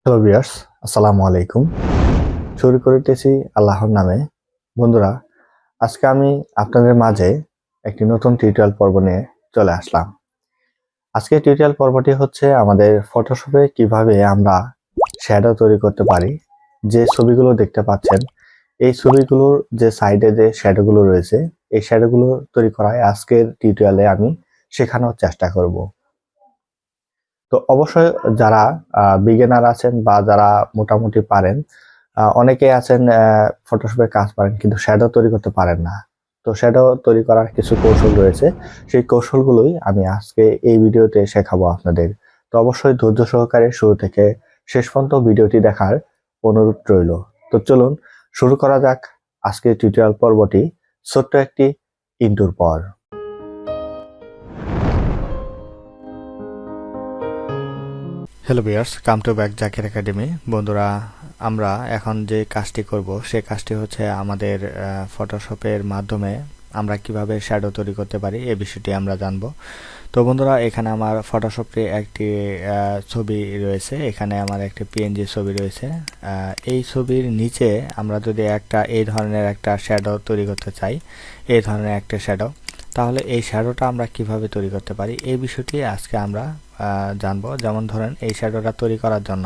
Hello viewers, আসসালামু আলাইকুম। শুরু করিতেছি আল্লাহর নামে। বন্ধুরা, আজকে আমি আপনাদের মাঝে একটি নতুন টিউটোরিয়াল পর্ব নিয়ে চলে আসলাম। আজকের টিউটোরিয়াল পর্বটি হচ্ছে আমাদের ফটোশপে কিভাবে আমরা শ্যাডো তৈরি করতে পারি। যে ছবিগুলো দেখতে পাচ্ছেন, এই ছবিগুলোর যে সাইডে যে শ্যাডোগুলো রয়েছে, এই শ্যাডোগুলো তৈরি করাই আজকের টিউটোরিয়ালে আমি শেখানোর চেষ্টা করব। তো অবশ্যই যারা বিগিনার আছেন বা যারা মোটামুটি পারেন, অনেকেই আছেন ফটোশপে কাজ পারেন কিন্তু শ্যাডো তৈরি করতে পারেন না। তো শ্যাডো তৈরি করার কিছু কৌশল রয়েছে, সেই কৌশলগুলোই আমি আজকে এই ভিডিওতে শেখাবো আপনাদের। তো অবশ্যই ধৈর্য সহকারে শুরু থেকে শেষ পর্যন্ত ভিডিওটি দেখার অনুরোধ রইল। তো চলুন শুরু করা যাক আজকের টিউটোরিয়াল পর্বটি ছোট্ট একটি ইন্ট্রোর পর। Hello viewers, come to back Zakir academy. বন্ধুরা, আমরা এখন যে কাজটি করব সেই কাজটি হচ্ছে আমাদের ফটোশপের মাধ্যমে আমরা কিভাবে শ্যাডো তৈরি করতে পারি এই বিষয়টি আমরা জানব। তো বন্ধুরা, এখানে আমার ফটোশপে একটি ছবি রয়েছে, এখানে আমার একটি পিএনজি ছবি রয়েছে। এই ছবির নিচে আমরা যদি এই ধরনের একটা শ্যাডো তৈরি করতে চাই, এই ধরনের একটা শ্যাডো, তাহলে এই শ্যাডোটা আমরা কিভাবে তৈরি করতে পারি এই বিষয়টি আজকে আমরা জানবো। যেমন ধরেন, এই শ্যাডোটা তৈরি করার জন্য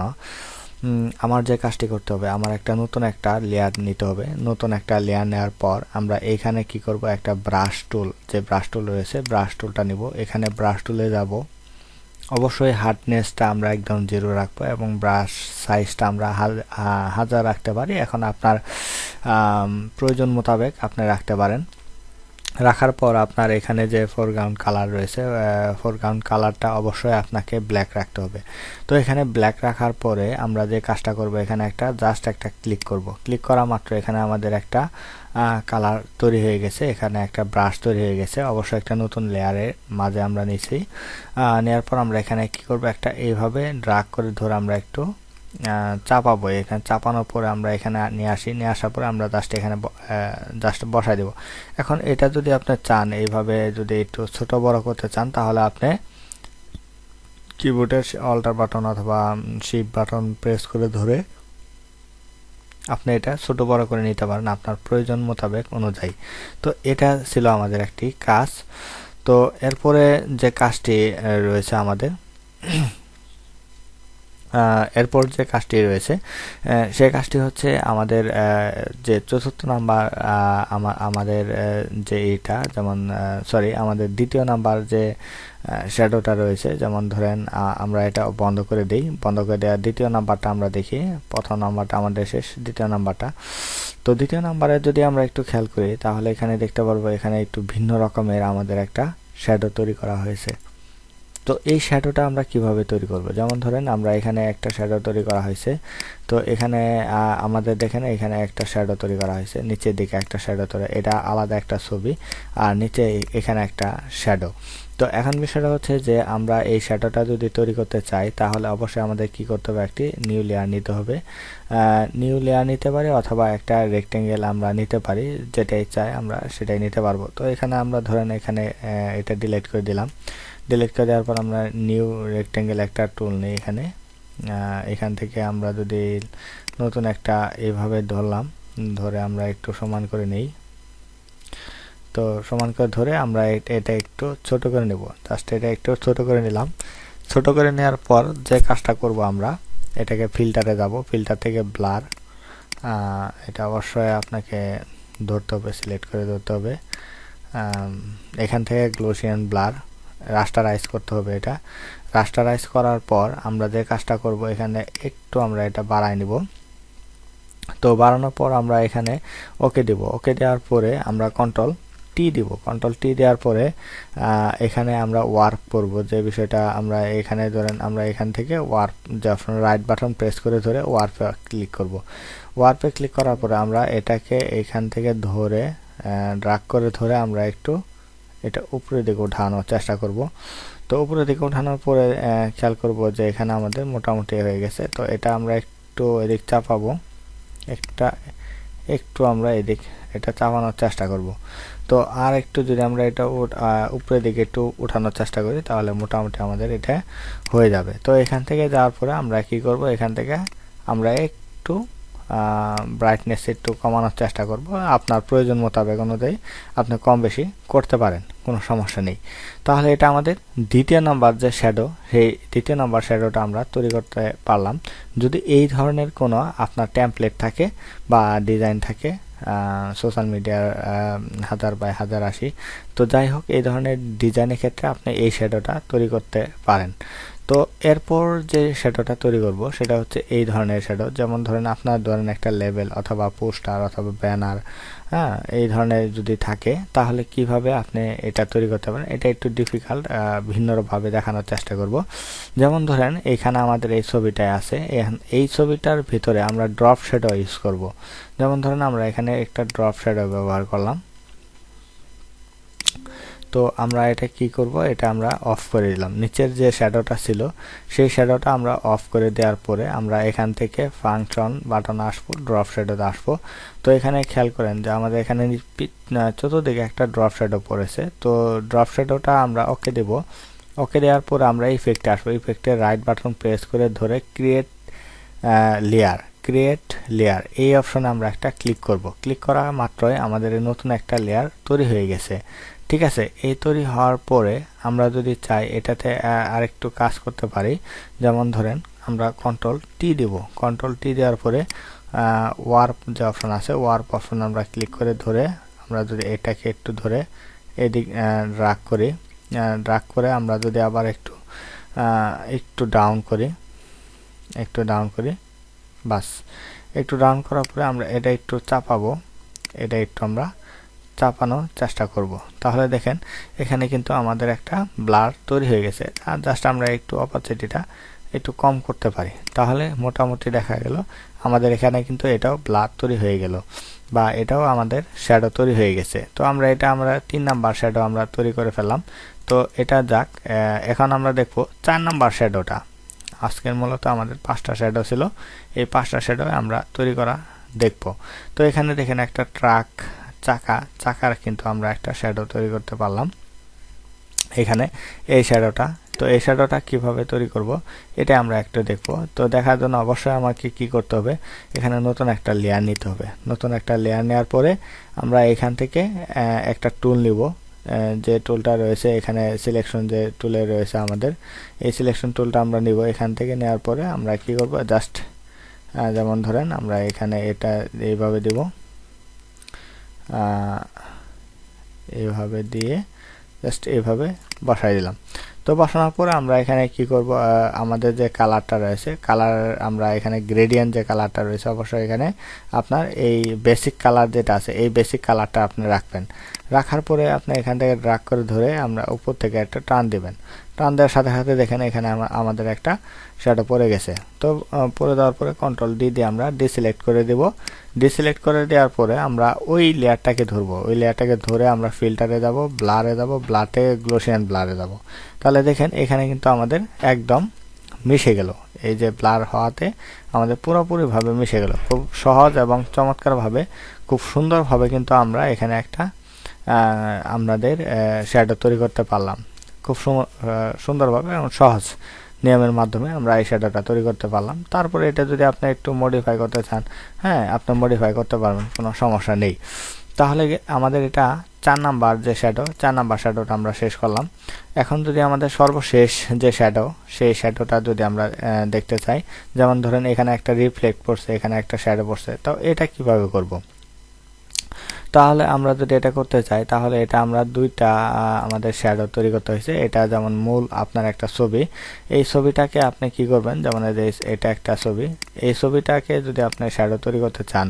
আমার যে কাজটি করতে হবে, আমার নতুন একটা লেয়ার নিতে হবে। নতুন একটা লেয়ার নেওয়ার পর আমরা এইখানে কি করব, একটা ব্রাশ টুল, যে ব্রাশ টুল রয়েছে ব্রাশ টুলটা নিব। এখানে ব্রাশ টুলে যাব, অবশ্যই হার্ডনেসটা আমরা একদম 0 রাখবো এবং ব্রাশ সাইজটা আমরা 1000 রাখতে পারি। এখন আপনার প্রয়োজন মোতাবেক আপনি রাখতে পারেন। রাখার পর আপনার এখানে যে ফোরগ্রাউন্ড কালার রয়েছে, ফোরগ্রাউন্ড কালারটা অবশ্যই আপনাকে ব্ল্যাক রাখতে হবে। তো এখানে ব্ল্যাক রাখার পরে আমরা যে কাজটা করব, এখানে জাস্ট একটা ক্লিক করব। ক্লিক করা মাত্র এখানে আমাদের একটা কালার তৈরি হয়ে গেছে, এখানে একটা ব্রাশ তৈরি হয়ে গেছে। অবশ্যই একটা নতুন লেয়ারের মাঝে আমরা নিয়েছি। নেওয়ার পর আমরা এখানে কি করব, এইভাবে ড্রাগ করে ধরে আমরা একটু চাপাবো। এখানে চাপানোর পরে আমরা এখানে নিয়ে আসি, নিয়ে আসার পরে আমরা এখানে জাস্ট বসাই দেব। এখন এটা যদি আপনি চান, এইভাবে যদি একটু ছোট বড় করতে চান, তাহলে আপনি কিবোর্ডের অল্টার বাটন অথবা শিফট বাটন প্রেস করে ধরে আপনি এটা ছোট বড় করে নিতে পারেন আপনার প্রয়োজন মোতাবেক অনুযায়ী। তো এটা ছিল আমাদের একটি কাজ। তো এরপরে যে কাজটি রয়েছে আমাদের, এরপর যে কাজটি রয়েছে সেই কাজটি হচ্ছে আমাদের যে চতুর্থ নাম্বার, আমাদের যে এটা, যেমন আমাদের দ্বিতীয় নাম্বার যে শ্যাডোটা রয়েছে, যেমন ধরেন আমরা এটা বন্ধ করে দিই। বন্ধ করে দেওয়ার দ্বিতীয় নাম্বারটা আমরা দেখি। প্রথম নাম্বারটা আমাদের শেষ, দ্বিতীয় নাম্বারটা। তো দ্বিতীয় নাম্বারে যদি আমরা একটু খেয়াল করি, তাহলে এখানে দেখতে পারবো এখানে একটু ভিন্ন রকমের আমাদের একটা শ্যাডো তৈরি করা হয়েছে। তো এই শ্যাডোটা আমরা কিভাবে তৈরি করব, যেমন ধরেন আমরা এখানে একটা শ্যাডো তৈরি করা হয়েছে। তো এখানে আমাদের দেখেন, এখানে একটা শ্যাডো তৈরি করা হয়েছে, নিচের দিকে একটা শ্যাডো তৈরি, এটা আলাদা একটা ছবি, আর নিচে এখানে একটা শ্যাডো। তো এখন বিষয়টা হচ্ছে যে আমরা এই শ্যাডোটা যদি তৈরি করতে চাই, তাহলে অবশ্যই আমাদের কি করতে হবে, একটি নিউ লেয়ার নিতে হবে। নিউ লেয়ার নিতে পারি অথবা একটা রেক্টেঙ্গেল আমরা নিতে পারি, যেটাই চাই আমরা সেটাই নিতে পারবো। তো এখানে আমরা ধরেন এখানে এটা ডিলিট করে দিলাম। ডিলিট করে দেওয়ার পর আমরা নিউ রেক্টেঙ্গেল একটা টুল নিই। এখান থেকে আমরা যদি নতুন একটা এইভাবে ধরলাম, ধরে আমরা একটু সমান করে নেই। তো সমান করে ধরে আমরা এটা একটু ছোট করে নেব। জাস্ট এটা একটু ছোট করে নিলাম। ছোট করে নেওয়ার পর যে কাজটা করব, আমরা এটাকে ফিল্টারে যাব। ফিল্টার থেকে ব্লার, এটা অবশ্যই আপনাকে ধরতে হবে, সিলেক্ট করে ধরতে হবে। এখান থেকে গ্লোসিয়ান ব্লার রাস্টারাইজ করতে হবে। এটা রাস্টারাইজ করার পর আমরা যে কাজটা করব, এখানে একটু আমরা এটা বাড়াই নিব। তো বাড়ানোর পর আমরা এখানে ওকে দিব। ওকে দেওয়ার পরে আমরা কন্ট্রোল টি দিব। কন্ট্রোল টি দেওয়ার পরে এখানে আমরা ওয়ার্প করব। যে বিষয়টা আমরা এখানে ধরেন, আমরা এখান থেকে ওয়ার্প, যখন রাইট বাটন প্রেস করে ধরে ওয়ার্পে ক্লিক করব। ওয়ার্পে ক্লিক করার পরে আমরা এটাকে এখান থেকে ধরে ড্রাগ করে ধরে আমরা একটু এটা উপরের দিকে উঠানোর চেষ্টা করব। তো উপরের দিকে উঠানোর পরে খেয়াল করব যে এখানে আমাদের মোটামুটি হয়ে গেছে। তো এটা আমরা একটু এদিক চাপাবো, একটু আমরা এদিক এটা চাপানোর চেষ্টা করব। তো আর একটু যদি আমরা এটা উপরের দিকে একটু উঠানোর চেষ্টা করি তাহলে মোটামুটি আমাদের এটা হয়ে যাবে। তো এখান থেকে যাওয়ার পরে আমরা কি করব, এখান থেকে আমরা একটু ব্রাইটনেস একটু কমানোর চেষ্টা করব। আপনার প্রয়োজন মোতাবেক অনুযায়ী আপনি কম বেশি করতে পারেন, কোনো সমস্যা নেই। তাহলে এটা আমাদের দ্বিতীয় নাম্বার যে শ্যাডো, সেই দ্বিতীয় নাম্বার শ্যাডোটা আমরা তৈরি করতে পারলাম। যদি এই ধরনের কোনো আপনার টেমপ্লেট থাকে বা ডিজাইন থাকে সোশ্যাল মিডিয়ার 1000x1080, তো যাই হোক এই ধরনের ডিজাইনের ক্ষেত্রে আপনি এই শ্যাডোটা তৈরি করতে পারেন। তো এরপর যে শ্যাডোটা তৈরি করব সেটা হচ্ছে এই ধরনের শ্যাডো। যেমন ধরেন আপনার ধরেন একটা লেবেল অথবা পোস্টার অথবা ব্যানার, হ্যাঁ, এই ধরনের যদি থাকে তাহলে কিভাবে আপনি এটা তৈরি করতে পারেন, এটা একটু ডিফিকাল্ট, ভিন্নভাবে দেখানোর চেষ্টা করব। যেমন ধরেন এখানে আমাদের এই ছবিটায় আছে, এই ছবিটার ভিতরে আমরা ড্রপ শ্যাডো ইউজ করব। যেমন ধরেন আমরা এখানে একটা ড্রপ শ্যাডো ব্যবহার করলাম। তো আমরা এটা কি করব, এটা আমরা অফ করে দিলাম। নিচের যে শ্যাডোটা ছিল সেই শ্যাডোটা আমরা অফ করে দেওয়ার পরে আমরা এখান থেকে ফাংশন বাটনে আসবো, ড্রপ শ্যাডোতে আসবো। তো এখানে খেয়াল করেন যে আমাদের এখানে চতুর্দিকে একটা ড্রপ শ্যাডো পড়েছে। তো ড্রপ শ্যাডোটা আমরা ওকে দেব। ওকে দেওয়ার পরে আমরা ইফেক্টে আসবো। ইফেক্টে রাইট বাটন প্রেস করে ধরে ক্রিয়েট লেয়ার এই অপশনে আমরা একটা ক্লিক করব। ক্লিক করা মাত্রই আমাদের নতুন একটা লেয়ার তৈরি হয়ে গেছে। ঠিক আছে, এই তৈরি হওয়ার পরে আমরা যদি চাই এটাতে আরেকটু কাজ করতে পারি। যেমন ধরেন আমরা কন্ট্রোল টি দেব। কন্ট্রোল টি দেওয়ার পরে ওয়ার্প যে অপশন আছে, ওয়ার্প অপশন আমরা ক্লিক করে ধরে আমরা যদি এটাকে একটু ধরে এদিক ড্রাগ করে আমরা যদি আবার একটু ডাউন করি, বাস একটু ডাউন করার পরে আমরা এটা একটু চাপাবো, এটা একটু আমরা চাপানোর চেষ্টা করব। তাহলে দেখেন এখানে কিন্তু আমাদের একটা ব্লার তৈরি হয়ে গেছে। আর জাস্ট আমরা একটু অপাসিটিটা একটু কম করতে পারি, তাহলে মোটামুটি দেখা গেল আমাদের এখানে কিন্তু এটাও ব্লার তৈরি হয়ে গেল, বা এটাও আমাদের শ্যাডো তৈরি হয়ে গেছে। তো আমরা 3 নাম্বার শ্যাডো আমরা তৈরি করে ফেললাম। তো এটা যাক, এখন আমরা দেখব 4 নাম্বার শ্যাডোটা। আজকের মূলত আমাদের 5টা শ্যাডো ছিল, এই 5টা শ্যাডো আমরা তৈরি করা দেখব। তো এখানে দেখেন একটা চাকার কিন্তু আমরা একটা শ্যাডো তৈরি করতে পারলাম এখানে, এই শ্যাডোটা। তো এই শ্যাডোটা কিভাবে তৈরি করব এটা আমরা একটু দেখব। তো দেখার জন্য অবশ্যই আমাকে কি করতে হবে, এখানে নতুন একটা লেয়ার নিতে হবে। নতুন একটা লেয়ার নেওয়ার পরে আমরা এখান থেকে একটা টুল নিব, যে টুলটা রয়েছে এখানে সিলেকশন যে টুলে রয়েছে আমাদের, এই সিলেকশন টুলটা আমরা নিব। এখান থেকে নেওয়ার পরে আমরা কি করব, জাস্ট যেমন ধরেন আমরা এখানে এটা এইভাবে দিব, এইভাবে দিয়ে জাস্ট এইভাবে বসাই দিলাম। তো বসানোর পরে আমরা এখানে কি করব, আমাদের যে কালারটা রয়েছে, কালার আমরা এখানে গ্রেডিয়েন্ট যে কালারটা রয়েছে, অবশ্যই এখানে আপনার এই বেসিক কালার যেটা আছে এই বেসিক কালারটা আপনি রাখবেন। রাখার পরে আপনি এখান থেকে ড্রাগ করে ধরে আমরা উপর থেকে একটা টান দিবেন। টান দেওয়ার সাথে সাথে দেখেন এখানে আমাদের একটা শ্যাডো পড়ে গেছে। তো পড়ে দেওয়ার পরে কন্ট্রোল ডি দিয়ে আমরা ডিসিলেক্ট করে দেব। ডিসিলেক্ট করে দেওয়ার পরে আমরা ওই লেয়ারটাকে ধরবো, ওই লেয়ারটাকে ধরে আমরা ফিল্টারে যাব, ব্লারে যাব, ব্লার থেকে গ্লোসিয়ান ব্লারে যাব। তাহলে দেখেন এখানে কিন্তু আমাদের একদম মিশে গেল, এই যে ব্লার হওয়াতে আমাদের পুরোপুরিভাবে মিশে গেল। খুব সহজ এবং চমৎকারভাবে খুব সুন্দরভাবে কিন্তু আমরা এখানে একটা আমাদের শ্যাডো তৈরি করতে পারলাম। খুব সুন্দরভাবে এবং সহজ নিয়মের মাধ্যমে আমরা এই শ্যাডোটা তৈরি করতে পারলাম। তারপরে এটা যদি আপনি একটু মডিফাই করতে চান, হ্যাঁ আপনি মডিফাই করতে পারবেন, কোনো সমস্যা নেই। তাহলে আমাদের এটা 4 নাম্বার যে শ্যাডো, 4 নাম্বার শ্যাডোটা আমরা শেষ করলাম। এখন যদি আমাদের সর্বশেষ যে শ্যাডো, সেই শ্যাডোটা যদি আমরা দেখতে চাই, যেমন ধরেন এখানে একটা রিফ্লেক্ট পড়ছে, এখানে একটা শ্যাডো পড়ছে, তো এটা কিভাবে করব? তাহলে আমরা যদি এটা করতে চাই তাহলে এটা আমরা দুইটা আমাদের শ্যাডো তৈরি করতে হয়েছে। এটা যেমন মূল আপনার একটা ছবি, এই ছবিটাকে আপনি কি করবেন, যেমন এটা একটা ছবি, এই ছবিটাকে যদি আপনি শ্যাডো তৈরি করতে চান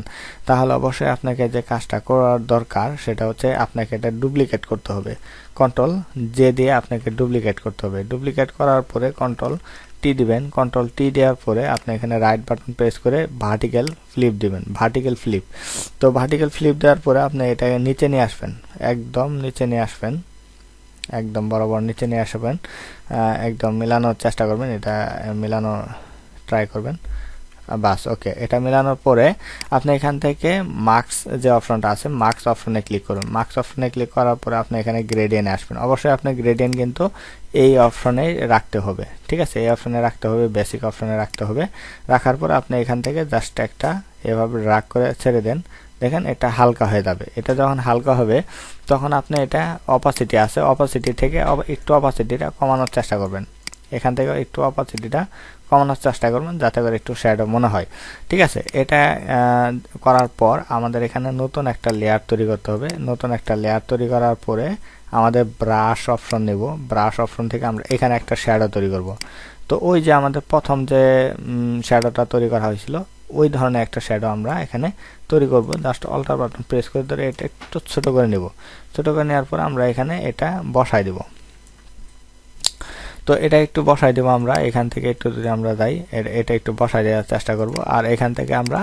তাহলে অবশ্যই আপনাকে যে কাজটা করার দরকার সেটা হচ্ছে আপনাকে এটা ডুপ্লিকেট করতে হবে। কন্ট্রোল জে দিয়ে আপনাকে ডুপ্লিকেট করতে হবে। ডুপ্লিকেট করার পরে কন্ট্রোল টি দিবেন। কন্ট্রোল টি দেওয়ার পরে আপনি এখানে রাইট বাটন প্রেস করে ভার্টিক্যাল ফ্লিপ দিবেন, ভার্টিক্যাল ফ্লিপ। তো ভার্টিক্যাল ফ্লিপ দেওয়ার পরে আপনি এটাকে নিচে নিয়ে আসবেন, একদম নিচে নিয়ে আসবেন, একদম বরাবর নিচে নিয়ে আসবেন। একদম মেলানোর চেষ্টা করবেন, এটা মেলানো ট্রাই করবেন। বাস ওকে। এটা মেলানোর পরে আপনি এখান থেকে মার্কস যে অপশনটা আছে মার্কস অপশনে ক্লিক করুন। মার্কস অপশনে ক্লিক করার পরে আপনি এখানে গ্রেডিয়েন্টে আসবেন। অবশ্যই আপনার গ্রেডিয়েন্ট কিন্তু এই অপশনে রাখতে হবে, ঠিক আছে, এই অপশনে রাখতে হবে, বেসিক অপশনে রাখতে হবে। রাখার পর আপনি এখান থেকে জাস্ট একটা এভাবে ড্র্যাগ করে ছেড়ে দেন। দেখেন এটা হালকা হয়ে যাবে। এটা যখন হালকা হবে তখন আপনি এটা অপাসিটি আছে, অপাসিটি থেকে একটু অপাসিটিটা কমানোর চেষ্টা করবেন। এখান থেকে একটু অপাসিটিটা কমানোর চেষ্টা করবেন যাতে করে একটু শ্যাডো মনে হয়, ঠিক আছে। এটা করার পর আমাদের এখানে নতুন একটা লেয়ার তৈরি করতে হবে। নতুন একটা লেয়ার তৈরি করার পরে আমাদের ব্রাশ অপশন নেব। ব্রাশ অপশন থেকে আমরা এখানে একটা শ্যাডো তৈরি করব। তো ওই যে আমাদের প্রথম যে শ্যাডোটা তৈরি করা হয়েছিল ওই ধরনের একটা শ্যাডো আমরা এখানে তৈরি করব। জাস্ট অল্টার বাটন প্রেস করে ধরে এটা একটু ছোট করে নেব। ছোট করে নেওয়ার পর আমরা এখানে এটা বসাই দেব। তো এটা একটু বসাই দেব আমরা এখান থেকে একটু যদি আমরা যাই এটা একটু বসাই দেওয়ার চেষ্টা করব। আর এখান থেকে আমরা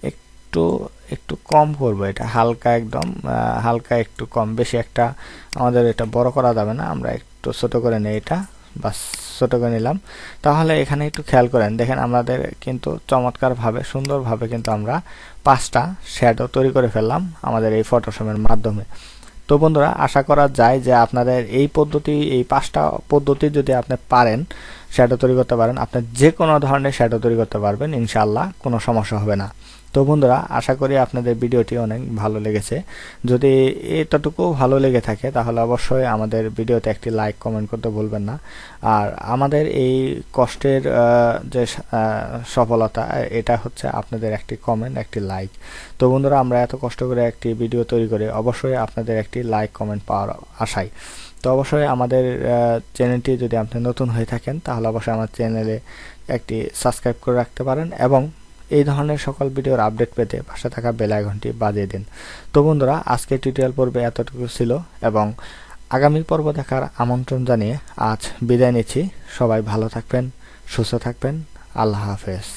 একটু একটু কম করব, এটা হালকা একদম হালকা একটু কম, বেশি একটা আমাদের এটা বড় করা যাবে না, আমরা একটু ছোট করে নেই এটা, বাস ছোট করে নিলাম। তাহলে এখানে একটু খেয়াল করেন, দেখেন আমাদের কিন্তু চমৎকারভাবে সুন্দরভাবে কিন্তু আমরা 5টা শ্যাডো তৈরি করে ফেললাম আমাদের এই ফটোশপের মাধ্যমে। তো বন্ধুরা আশা করা যায় যে আপনাদের এই 5টা পদ্ধতি যদি আপনি পারেন শ্যাডো তৈরি করতে পারেন, আপনি যে কোনো ধরনের শ্যাডো তৈরি করতে পারবেন ইনশাআল্লাহ, কোনো সমস্যা হবে না। তো বন্ধুরা আশা করি আপনাদের ভিডিওটি অনেক ভালো লেগেছে। যদি এতটুকু ভালো লেগে থাকে তাহলে অবশ্যই আমাদের ভিডিওতে একটি লাইক কমেন্ট করতে ভুলবেন না। আর আমাদের এই কষ্টের যে সফলতা এটা হচ্ছে আপনাদের একটি কমেন্ট, একটি লাইক। তো বন্ধুরা আমরা এত কষ্ট করে একটি ভিডিও তৈরি করে অবশ্যই আপনাদের একটি লাইক কমেন্ট পাওয়ার আশায়। তো অবশ্যই আমাদের চ্যানেলটি যদি আপনি নতুন হয়ে থাকেন তাহলে অবশ্যই আমার চ্যানেলে একটি সাবস্ক্রাইব করে রাখতে পারেন এবং এই ধরনের সকল ভিডিওর আপডেট পেতে পাশে থাকা বেল আইকনটি বাজিয়ে দিন। তো বন্ধুরা আজকে টিউটোরিয়াল পর্বে এতটুকু ছিল এবং আগামী পর্ব দেখার আমন্ত্রণ জানিয়ে আজ বিদায় নিচ্ছি। সবাই ভালো থাকবেন, সুস্থ থাকবেন। আল্লাহ হাফেজ।